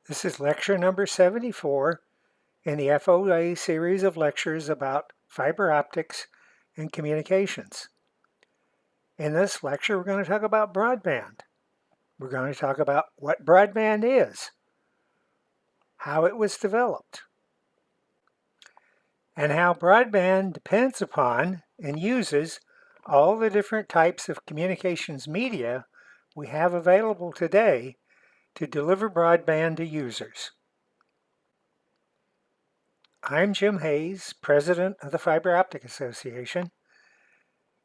This is lecture number 74 in the FOA series of lectures about fiber optics and communications. In this lecture, we're going to talk about broadband. We're going to talk about what broadband is, how it was developed, and how broadband depends upon and uses all the different types of communications media we have available today to deliver broadband to users. I'm Jim Hayes, president of the Fiber Optic Association,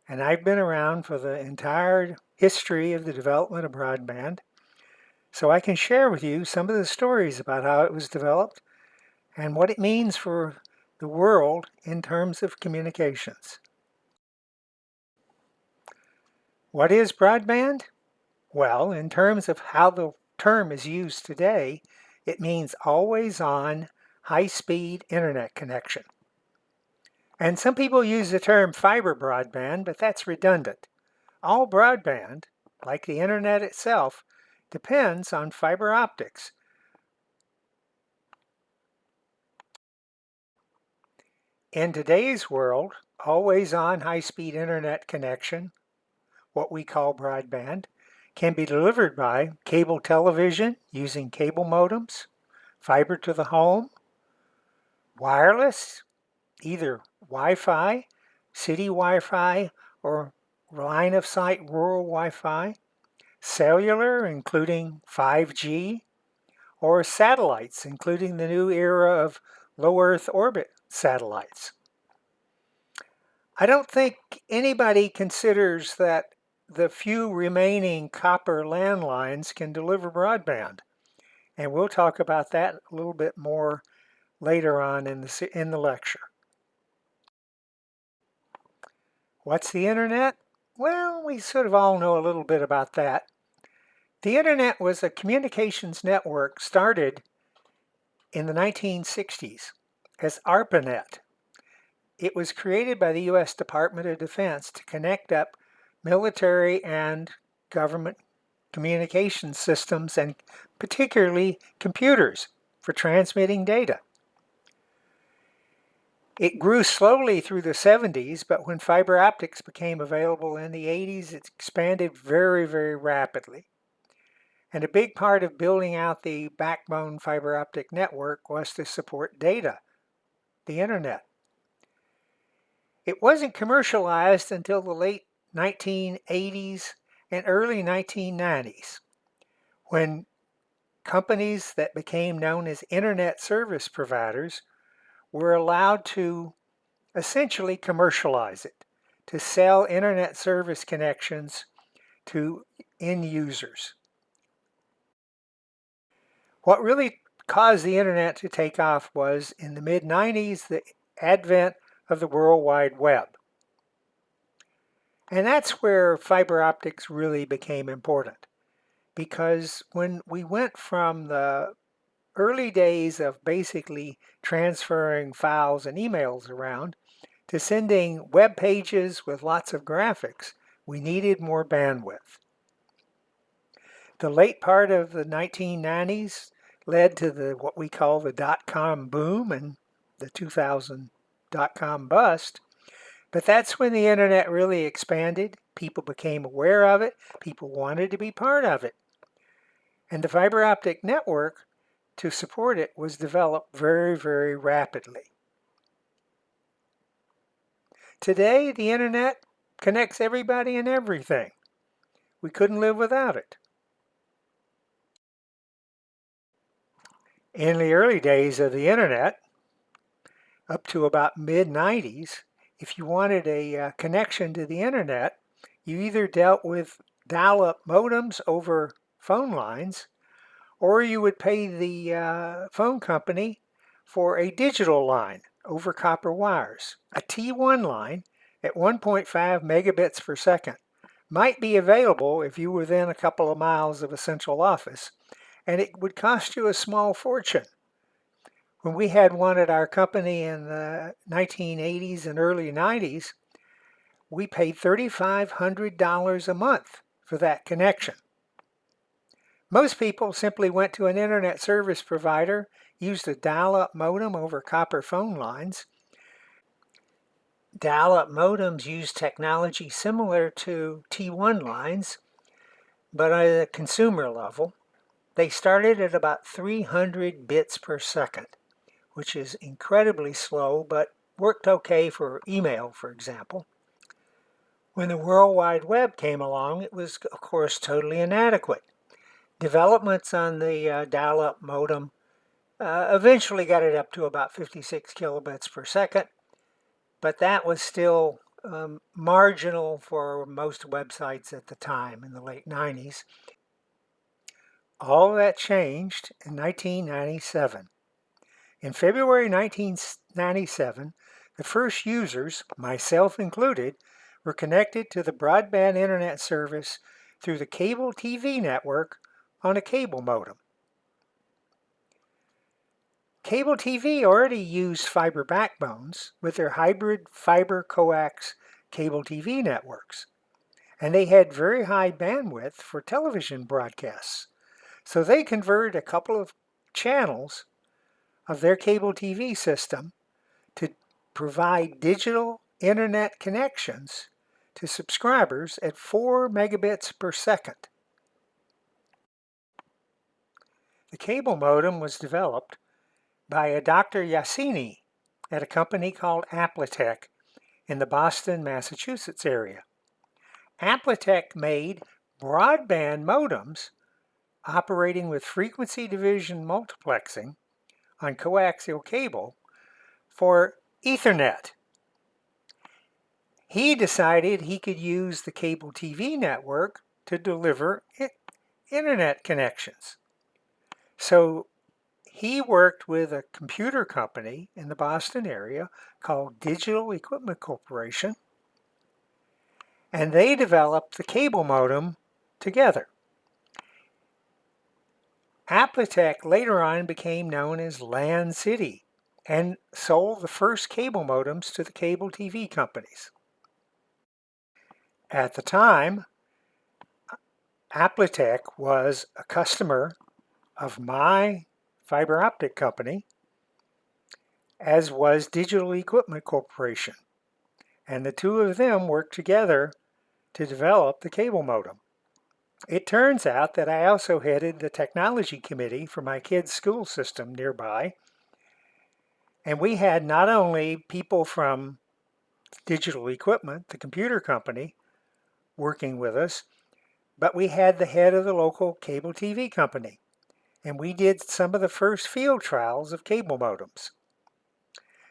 and I've been around for the entire history of the development of broadband, so I can share with you some of the stories about how it was developed and what it means for the world in terms of communications. What is broadband? Well, in terms of how the term is used today, it means always-on, high-speed internet connection. And some people use the term fiber broadband, but that's redundant. All broadband, like the internet itself, depends on fiber optics. In today's world, always-on high-speed internet connection, what we call broadband, can be delivered by cable television using cable modems, fiber to the home, wireless, either Wi-Fi, city Wi-Fi, or line-of-sight rural Wi-Fi, cellular, including 5G, or satellites, including the new era of low Earth orbit satellites. I don't think anybody considers that the few remaining copper landlines can deliver broadband, and we'll talk about that a little bit more later on in the lecture. What's the internet? Well, we sort of all know a little bit about that. The internet was a communications network started in the 1960s as ARPANET. It was created by the U.S. Department of Defense to connect up military and government communication systems and particularly computers for transmitting data. It grew slowly through the 70s, but when fiber optics became available in the 80s, it expanded very, very rapidly. And a big part of building out the backbone fiber optic network was to support data, the internet. It wasn't commercialized until the late 1980s and early 1990s, when companies that became known as internet service providers were allowed to essentially commercialize it, to sell internet service connections to end users. What really caused the internet to take off was, in the mid-90s, the advent of the World Wide Web. And that's where fiber optics really became important, because when we went from the early days of basically transferring files and emails around to sending web pages with lots of graphics, we needed more bandwidth. The late part of the 1990s led to what we call the dot-com boom and the 2000 dot-com bust. But that's when the internet really expanded. People became aware of it. People wanted to be part of it. And the fiber optic network to support it was developed very, very rapidly. Today, the internet connects everybody and everything. We couldn't live without it. In the early days of the internet, up to about mid-90s, if you wanted a connection to the internet, you either dealt with dial-up modems over phone lines, or you would pay the phone company for a digital line over copper wires. A T1 line at 1.5 megabits per second might be available if you were within a couple of miles of a central office, and it would cost you a small fortune. When we had one at our company in the 1980s and early 90s, we paid $3,500 a month for that connection. Most people simply went to an internet service provider, used a dial-up modem over copper phone lines. Dial-up modems use technology similar to T1 lines, but at a consumer level. They started at about 300 bits per second, which is incredibly slow, but worked okay for email, for example. When the World Wide Web came along, it was, of course, totally inadequate. Developments on the dial-up modem eventually got it up to about 56 kilobits per second, but that was still marginal for most websites at the time in the late 90s. All that changed in 1997. In February 1997, the first users, myself included, were connected to the broadband internet service through the cable TV network on a cable modem. Cable TV already used fiber backbones with their hybrid fiber coax cable TV networks, and they had very high bandwidth for television broadcasts. So they converted a couple of channels of their cable TV system to provide digital internet connections to subscribers at 4 megabits per second. The cable modem was developed by a Dr. Yassini at a company called Optic in the Boston, Massachusetts area. Optic made broadband modems operating with frequency division multiplexing on coaxial cable for Ethernet. He decided he could use the cable TV network to deliver internet connections. So he worked with a computer company in the Boston area called Digital Equipment Corporation, and they developed the cable modem together. Optic later on became known as Land City and sold the first cable modems to the cable TV companies. At the time, Optic was a customer of my fiber optic company, as was Digital Equipment Corporation, and the two of them worked together to develop the cable modem. It turns out that I also headed the technology committee for my kids' school system nearby, and we had not only people from Digital Equipment, the computer company, working with us, but we had the head of the local cable TV company, and we did some of the first field trials of cable modems.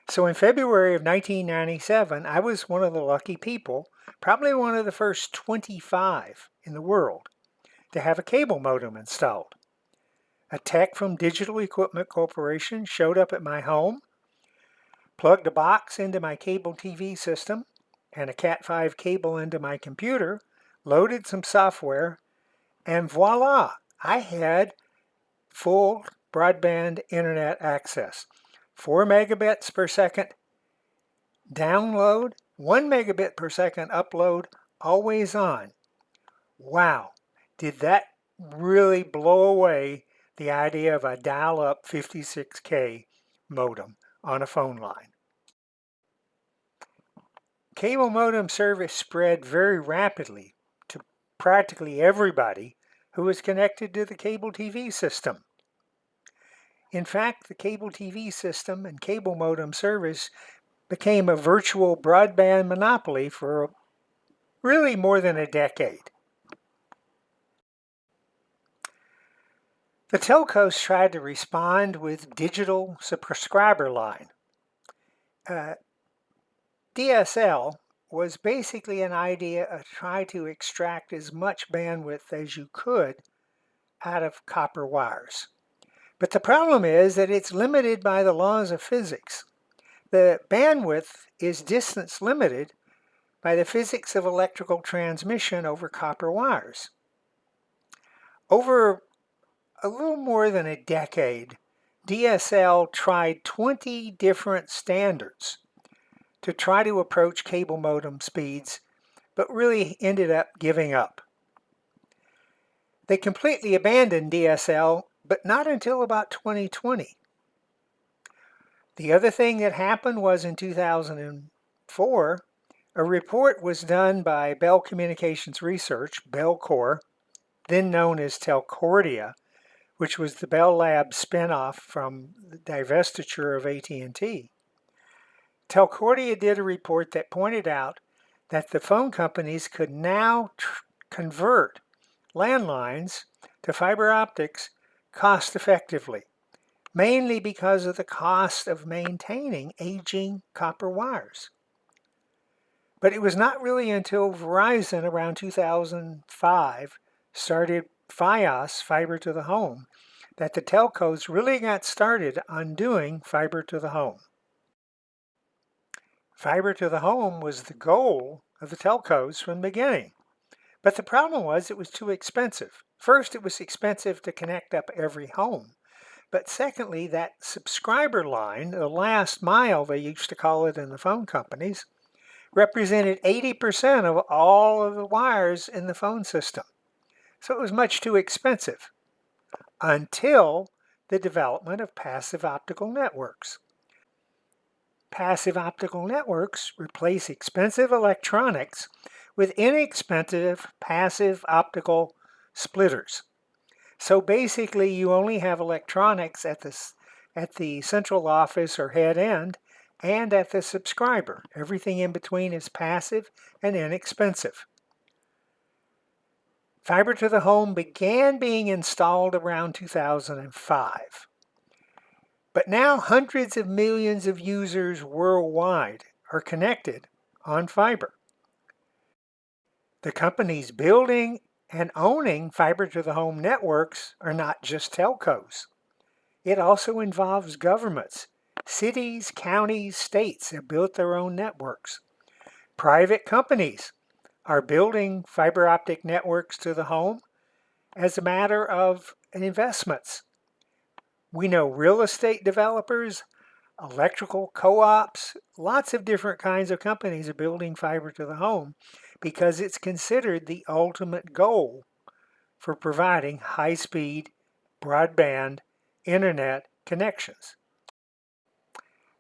So in February of 1997, I was one of the lucky people, probably one of the first 25 in the world, to have a cable modem installed. A tech from Digital Equipment Corporation showed up at my home, plugged a box into my cable TV system and a Cat5 cable into my computer, loaded some software, and voila, I had full broadband internet access. 4 megabits per second download, 1 megabit per second upload, always on. Wow, did that really blow away the idea of a dial-up 56K modem on a phone line. Cable modem service spread very rapidly to practically everybody who was connected to the cable TV system. In fact, the cable TV system and cable modem service became a virtual broadband monopoly for really more than a decade. The telcos tried to respond with digital subscriber line. DSL was basically an idea of trying to extract as much bandwidth as you could out of copper wires. But the problem is that it's limited by the laws of physics. The bandwidth is distance limited by the physics of electrical transmission over copper wires. Over a little more than a decade, DSL tried 20 different standards to try to approach cable modem speeds, but really ended up giving up. They completely abandoned DSL, but not until about 2020. The other thing that happened was in 2004, a report was done by Bell Communications Research, Bellcore, then known as Telcordia, which was the Bell Labs spinoff from the divestiture of AT&T. Telcordia did a report that pointed out that the phone companies could now convert landlines to fiber optics cost effectively, mainly because of the cost of maintaining aging copper wires. But it was not really until Verizon around 2005 started Fios, fiber to the home, that the telcos really got started on doing fiber to the home. Fiber to the home was the goal of the telcos from the beginning. But the problem was it was too expensive. First, it was expensive to connect up every home. But secondly, that subscriber line, the last mile they used to call it in the phone companies, represented 80% of all of the wires in the phone system. So it was much too expensive until the development of passive optical networks. Passive optical networks replace expensive electronics with inexpensive passive optical splitters. So basically you only have electronics at the central office or head end and at the subscriber. Everything in between is passive and inexpensive. Fiber to the home began being installed around 2005. But now hundreds of millions of users worldwide are connected on fiber. The companies building and owning fiber to the home networks are not just telcos. It also involves governments. Cities, counties, states have built their own networks. Private companies are building fiber optic networks to the home as a matter of investments. We know real estate developers, electrical co-ops, lots of different kinds of companies are building fiber to the home because it's considered the ultimate goal for providing high-speed broadband internet connections.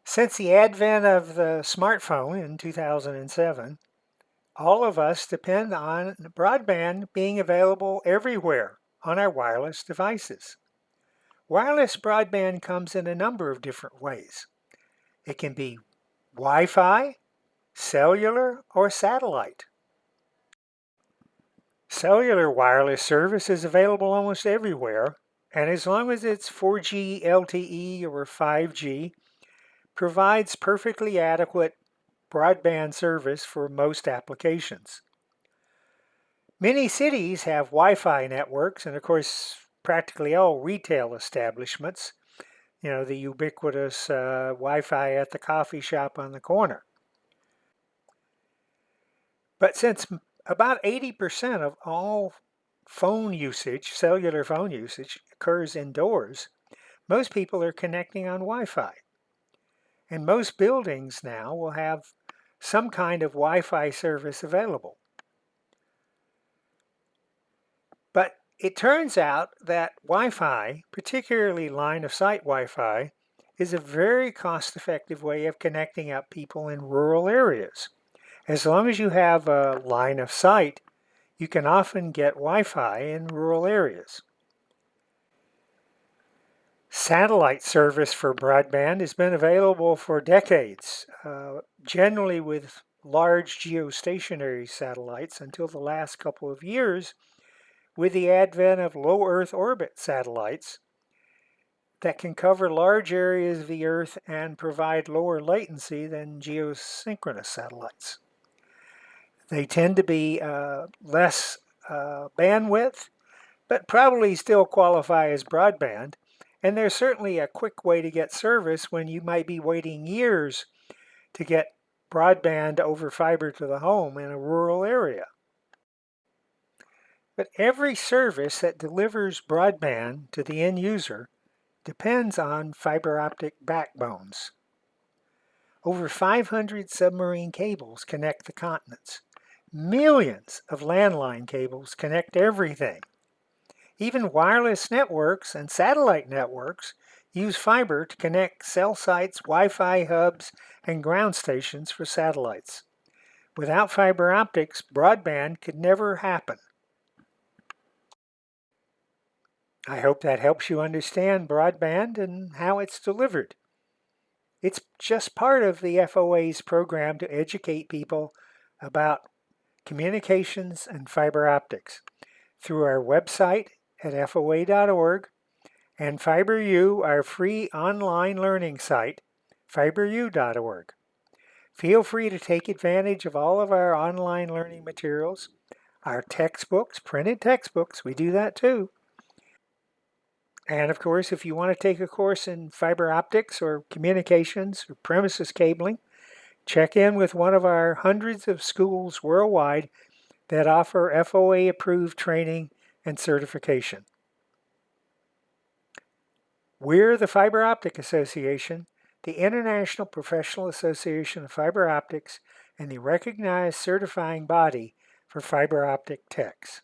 Since the advent of the smartphone in 2007, all of us depend on broadband being available everywhere on our wireless devices. Wireless broadband comes in a number of different ways. It can be Wi-Fi, cellular, or satellite. Cellular wireless service is available almost everywhere, and as long as it's 4G LTE or 5G, provides perfectly adequate broadband service for most applications. Many cities have Wi-Fi networks, and of course, practically all retail establishments, the ubiquitous Wi-Fi at the coffee shop on the corner. But since about 80% of all phone usage, cellular phone usage, occurs indoors, most people are connecting on Wi-Fi. And most buildings now will have some kind of Wi-Fi service available. But it turns out that Wi-Fi, particularly line-of-sight Wi-Fi, is a very cost-effective way of connecting up people in rural areas. As long as you have a line of sight, you can often get Wi-Fi in rural areas. Satellite service for broadband has been available for decades, generally with large geostationary satellites until the last couple of years, with the advent of low Earth orbit satellites that can cover large areas of the Earth and provide lower latency than geosynchronous satellites. They tend to be less bandwidth, but probably still qualify as broadband. And there's certainly a quick way to get service when you might be waiting years to get broadband over fiber to the home in a rural area. But every service that delivers broadband to the end user depends on fiber optic backbones. Over 500 submarine cables connect the continents. Millions of landline cables connect everything. Even wireless networks and satellite networks use fiber to connect cell sites, Wi-Fi hubs, and ground stations for satellites. Without fiber optics, broadband could never happen. I hope that helps you understand broadband and how it's delivered. It's just part of the FOA's program to educate people about communications and fiber optics through our website at FOA.org and FiberU, our free online learning site, fiberu.org. Feel free to take advantage of all of our online learning materials, our textbooks, printed textbooks, we do that too. And of course, if you want to take a course in fiber optics or communications or premises cabling, check in with one of our hundreds of schools worldwide that offer FOA approved training and certification. We're the Fiber Optic Association, the International Professional Association of Fiber Optics, and the recognized certifying body for fiber optic techs.